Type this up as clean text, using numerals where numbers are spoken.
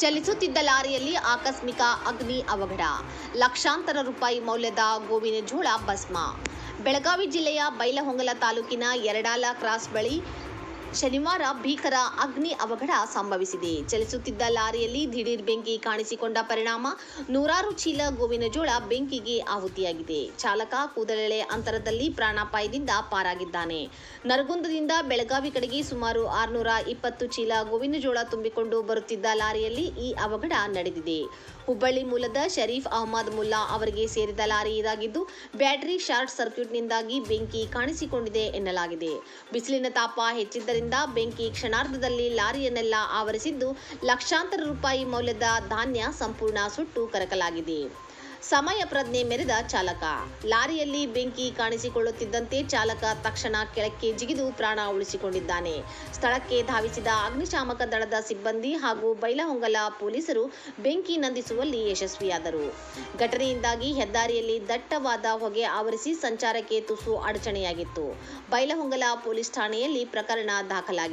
ಚಲಿಸುತ್ತಿದ್ದ ಲಾರಿಯಲ್ಲಿ ಆಕಸ್ಮಿಕ ಅಗ್ನಿ ಅವಘಡ, ಲಕ್ಷಾಂತರ ರೂಪಾಯಿ ಮೌಲ್ಯದ ಗೋವಿನ ಜೋಳ ಭಸ್ಮ. ಬೆಳಗಾವಿ ಜಿಲ್ಲೆಯ ಬೈಲಹೊಂಗಲ ತಾಲೂಕಿನ ಯರಡಾಲ ಕ್ರಾಸ್ ಬಳಿ ಶನಿವಾರ ಭೀಕರ ಅಗ್ನಿ ಅವಘಡ ಸಂಭವಿಸಿದೆ. ಚಲಿಸುತ್ತಿದ್ದ ಲಾರಿಯಲ್ಲಿ ದಿಢೀರ್ ಬೆಂಕಿ ಕಾಣಿಸಿಕೊಂಡ ಪರಿಣಾಮ ನೂರಾರು ಚೀಲ ಗೋವಿನ ಜೋಳ ಬೆಂಕಿಗೆ ಆಹುತಿಯಾಗಿದೆ. ಚಾಲಕ ಕೂದಲೆಳೆ ಅಂತರದಲ್ಲಿ ಪ್ರಾಣಾಪಾಯದಿಂದ ಪಾರಾಗಿದ್ದಾನೆ. ನರಗುಂದದಿಂದ ಬೆಳಗಾವಿ ಕಡೆಗೆ ಸುಮಾರು 620 ಚೀಲ ಗೋವಿನ ಜೋಳ ತುಂಬಿಕೊಂಡು ಬರುತ್ತಿದ್ದ ಲಾರಿಯಲ್ಲಿ ಈ ಅವಘಡ ನಡೆದಿದೆ. ಹುಬ್ಬಳ್ಳಿ ಮೂಲದ ಶರೀಫ್ ಅಹಮದ್ ಮುಲ್ಲಾ ಅವರಿಗೆ ಸೇರಿದ ಲಾರಿ ಇದಾಗಿದ್ದು, ಬ್ಯಾಟರಿ ಶಾರ್ಟ್ ಸರ್ಕ್ಯೂಟ್ನಿಂದಾಗಿ ಬೆಂಕಿ ಕಾಣಿಸಿಕೊಂಡಿದೆ ಎನ್ನಲಾಗಿದೆ. ಬಿಸಿಲಿನ ತಾಪ ಹೆಚ್ಚಿದ್ದರಿಂದ ಬೆಂಕಿ ಕ್ಷಣಾರ್ಧದಲ್ಲಿ ಲಾರಿಯನ್ನೆಲ್ಲ ಆವರಿಸಿದ್ದು, ಲಕ್ಷಾಂತರ ರೂಪಾಯಿ ಮೌಲ್ಯದ ಧಾನ್ಯ ಸಂಪೂರ್ಣ ಸುಟ್ಟು ಕರಕಲಾಗಿದೆ. ಸಮಯ ಪ್ರಜ್ಞೆ ಮೆರೆದ ಚಾಲಕ. ಲಾರಿಯಲ್ಲಿ ಬೆಂಕಿ ಕಾಣಿಸಿಕೊಳ್ಳುತ್ತಿದ್ದಂತೆ ಚಾಲಕ ತಕ್ಷಣ ಕೆಳಕ್ಕೆ ಜಿಗಿದು ಪ್ರಾಣ ಉಳಿಸಿಕೊಂಡಿದ್ದಾನೆ. ಸ್ಥಳಕ್ಕೆ ಧಾವಿಸಿದ ಅಗ್ನಿಶಾಮಕ ದಳದ ಸಿಬ್ಬಂದಿ ಹಾಗೂ ಬೈಲಹೊಂಗಲ ಪೊಲೀಸರು ಬೆಂಕಿ ನಂದಿಸುವಲ್ಲಿ ಯಶಸ್ವಿಯಾದರು. ಘಟನೆಯಿಂದಾಗಿ ಹೆದ್ದಾರಿಯಲ್ಲಿ ದಟ್ಟವಾದ ಹೊಗೆ ಆವರಿಸಿ ಸಂಚಾರಕ್ಕೆ ತುಸು ಅಡಚಣೆಯಾಗಿತ್ತು. ಬೈಲಹೊಂಗಲ ಪೊಲೀಸ್ ಠಾಣೆಯಲ್ಲಿ ಪ್ರಕರಣ ದಾಖಲಾಗಿದೆ.